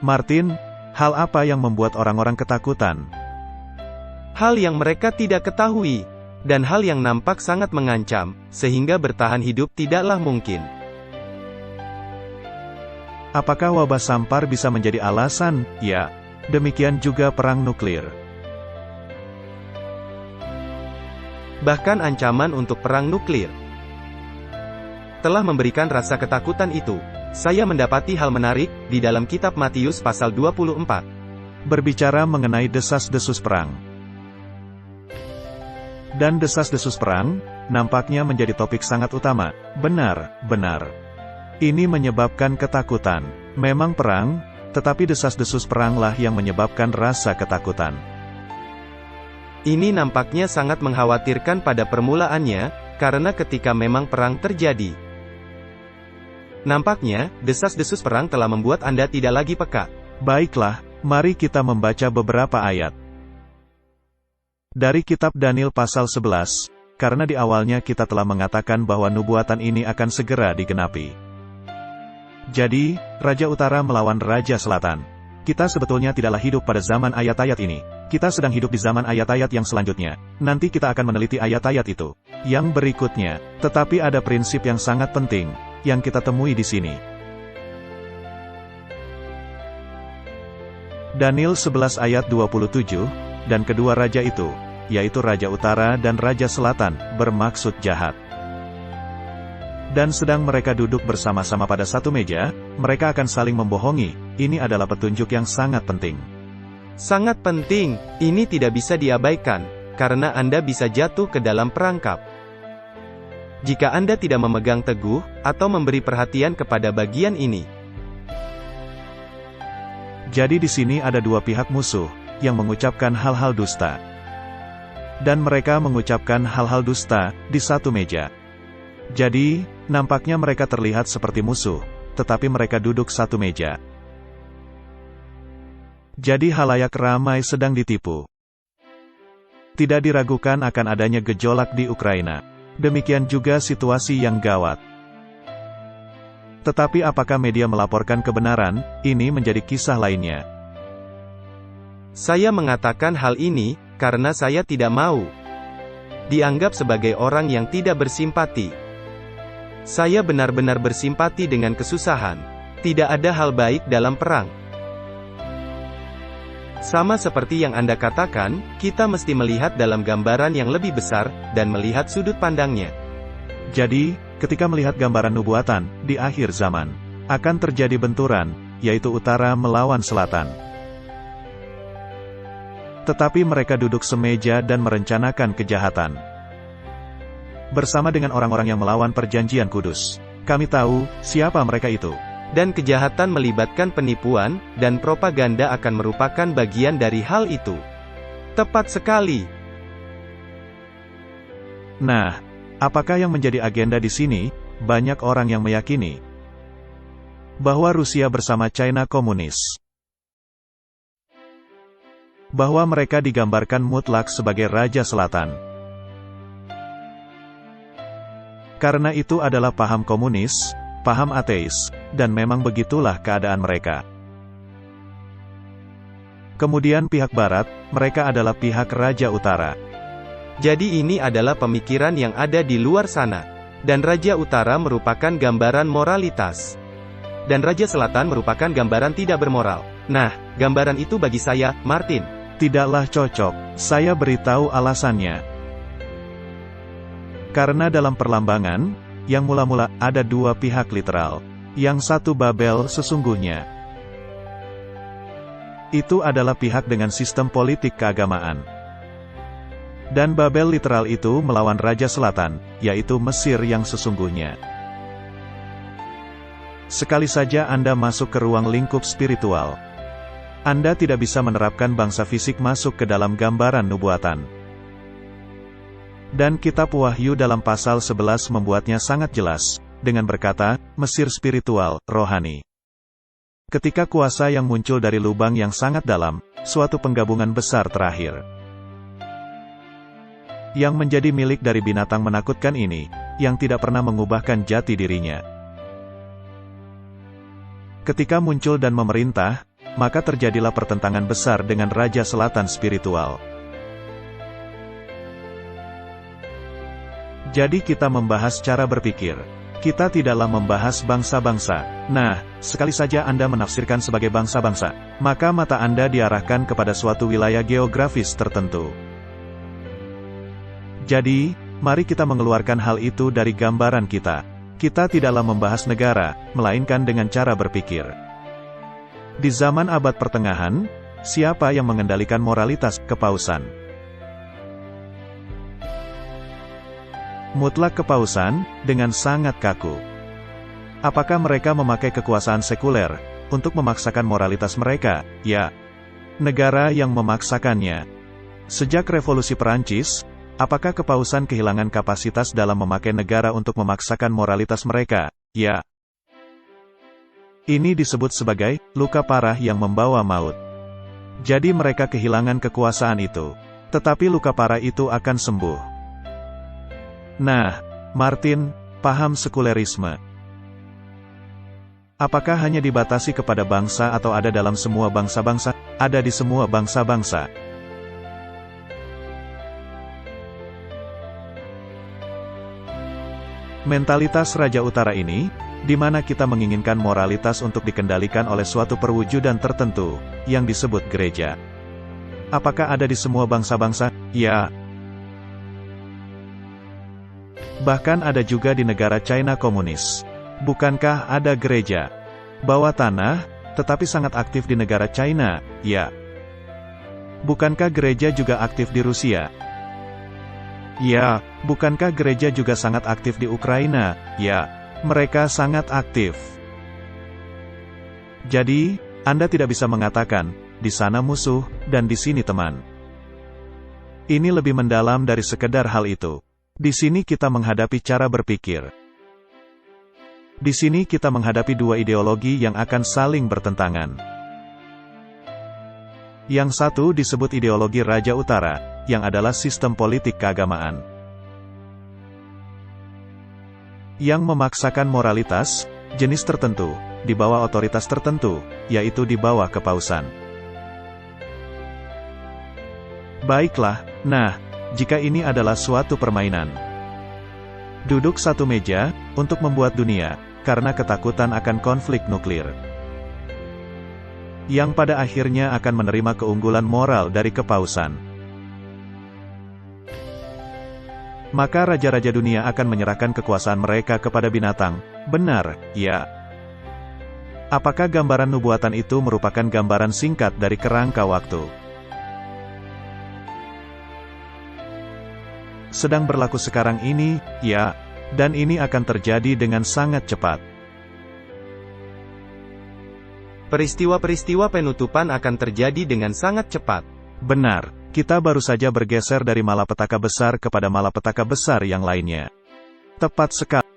Martin, hal apa yang membuat orang-orang ketakutan? Hal yang mereka tidak ketahui, dan hal yang nampak sangat mengancam, sehingga bertahan hidup tidaklah mungkin. Apakah wabah sampar bisa menjadi alasan? Ya. Demikian juga perang nuklir. Bahkan ancaman untuk perang nuklir telah memberikan rasa ketakutan itu. Saya mendapati hal menarik di dalam kitab Matius pasal 24. Berbicara mengenai desas-desus perang. Dan desas-desus perang, nampaknya menjadi topik sangat utama. Benar, benar. Ini menyebabkan ketakutan. Memang perang, tetapi desas-desus peranglah yang menyebabkan rasa ketakutan. Ini nampaknya sangat mengkhawatirkan pada permulaannya, karena ketika memang perang terjadi, nampaknya, desas-desus perang telah membuat Anda tidak lagi peka. Baiklah, mari kita membaca beberapa ayat. Dari kitab Daniel pasal 11, karena di awalnya kita telah mengatakan bahwa nubuatan ini akan segera digenapi. Jadi, Raja Utara melawan Raja Selatan. Kita sebetulnya tidaklah hidup pada zaman ayat-ayat ini. Kita sedang hidup di zaman ayat-ayat yang selanjutnya. Nanti kita akan meneliti ayat-ayat itu. Yang berikutnya, tetapi ada prinsip yang sangat penting, yang kita temui di sini. Daniel 11 ayat 27, dan kedua raja itu, yaitu Raja Utara dan Raja Selatan, bermaksud jahat. Dan sedang mereka duduk bersama-sama pada satu meja, mereka akan saling membohongi. Ini adalah petunjuk yang sangat penting. Sangat penting, ini tidak bisa diabaikan, karena Anda bisa jatuh ke dalam perangkap. Jika Anda tidak memegang teguh, atau memberi perhatian kepada bagian ini. Jadi di sini ada dua pihak musuh, yang mengucapkan hal-hal dusta. Dan mereka mengucapkan hal-hal dusta, di satu meja. Jadi, nampaknya mereka terlihat seperti musuh, tetapi mereka duduk satu meja. Jadi halayak ramai sedang ditipu. Tidak diragukan akan adanya gejolak di Ukraina. Demikian juga situasi yang gawat. Tetapi apakah media melaporkan kebenaran? Ini menjadi kisah lainnya. Saya mengatakan hal ini, karena saya tidak mau dianggap sebagai orang yang tidak bersimpati. Saya benar-benar bersimpati dengan kesusahan. Tidak ada hal baik dalam perang. Sama seperti yang Anda katakan, kita mesti melihat dalam gambaran yang lebih besar, dan melihat sudut pandangnya. Jadi, ketika melihat gambaran nubuatan, di akhir zaman, akan terjadi benturan, yaitu utara melawan selatan. Tetapi mereka duduk semeja dan merencanakan kejahatan. Bersama dengan orang-orang yang melawan perjanjian kudus. Kami tahu, siapa mereka itu. Dan kejahatan melibatkan penipuan, dan propaganda akan merupakan bagian dari hal itu. Tepat sekali. Nah, apakah yang menjadi agenda di sini? Banyak orang yang meyakini bahwa Rusia bersama China komunis. Bahwa mereka digambarkan mutlak sebagai Raja Selatan. Karena itu adalah paham komunis, paham ateis, dan memang begitulah keadaan mereka. Kemudian pihak Barat, mereka adalah pihak Raja Utara. Jadi ini adalah pemikiran yang ada di luar sana. Dan Raja Utara merupakan gambaran moralitas. Dan Raja Selatan merupakan gambaran tidak bermoral. Nah, gambaran itu bagi saya, Martin, tidaklah cocok. Saya beritahu alasannya. Karena dalam perlambangan, yang mula-mula ada dua pihak literal. Yang satu Babel sesungguhnya. Itu adalah pihak dengan sistem politik keagamaan. Dan Babel literal itu melawan Raja Selatan, yaitu Mesir yang sesungguhnya. Sekali saja Anda masuk ke ruang lingkup spiritual, Anda tidak bisa menerapkan bangsa fisik masuk ke dalam gambaran nubuatan. Dan kitab Wahyu dalam pasal 11 membuatnya sangat jelas, dengan berkata, Mesir spiritual, rohani. Ketika kuasa yang muncul dari lubang yang sangat dalam, suatu penggabungan besar terakhir. Yang menjadi milik dari binatang menakutkan ini, yang tidak pernah mengubahkan jati dirinya. Ketika muncul dan memerintah, maka terjadilah pertentangan besar dengan Raja Selatan spiritual. Jadi kita membahas cara berpikir. Kita tidaklah membahas bangsa-bangsa. Nah, sekali saja Anda menafsirkan sebagai bangsa-bangsa, maka mata Anda diarahkan kepada suatu wilayah geografis tertentu. Jadi, mari kita mengeluarkan hal itu dari gambaran kita. Kita tidaklah membahas negara, melainkan dengan cara berpikir. Di zaman abad pertengahan, siapa yang mengendalikan moralitas kepausan? Mutlak kepausan, dengan sangat kaku. Apakah mereka memakai kekuasaan sekuler untuk memaksakan moralitas mereka? Ya. Negara yang memaksakannya. Sejak Revolusi Perancis, apakah kepausan kehilangan kapasitas dalam memakai negara untuk memaksakan moralitas mereka? Ya. Ini disebut sebagai luka parah yang membawa maut. Jadi mereka kehilangan kekuasaan itu. Tetapi luka parah itu akan sembuh. Nah, Martin, paham sekulerisme. Apakah hanya dibatasi kepada bangsa atau ada dalam semua bangsa-bangsa? Ada di semua bangsa-bangsa. Mentalitas Raja Utara ini, di mana kita menginginkan moralitas untuk dikendalikan oleh suatu perwujudan tertentu, yang disebut gereja. Apakah ada di semua bangsa-bangsa? Ya. Bahkan ada juga di negara China komunis. Bukankah ada gereja bawah tanah, tetapi sangat aktif di negara China? Ya. Bukankah gereja juga aktif di Rusia? Ya. Bukankah gereja juga sangat aktif di Ukraina? Ya. Mereka sangat aktif. Jadi, Anda tidak bisa mengatakan, di sana musuh, dan di sini teman. Ini lebih mendalam dari sekedar hal itu. Di sini kita menghadapi cara berpikir. Di sini kita menghadapi dua ideologi yang akan saling bertentangan. Yang satu disebut ideologi Raja Utara, yang adalah sistem politik keagamaan. Yang memaksakan moralitas, jenis tertentu, di bawah otoritas tertentu, yaitu di bawah kepausan. Baiklah, nah, jika ini adalah suatu permainan. Duduk satu meja, untuk membuat dunia, karena ketakutan akan konflik nuklir. Yang pada akhirnya akan menerima keunggulan moral dari kepausan. Maka raja-raja dunia akan menyerahkan kekuasaan mereka kepada binatang. Benar, ya. Apakah gambaran nubuatan itu merupakan gambaran singkat dari kerangka waktu? Sedang berlaku sekarang ini, ya, dan ini akan terjadi dengan sangat cepat. Peristiwa-peristiwa penutupan akan terjadi dengan sangat cepat. Benar, kita baru saja bergeser dari malapetaka besar kepada malapetaka besar yang lainnya. Tepat sekali.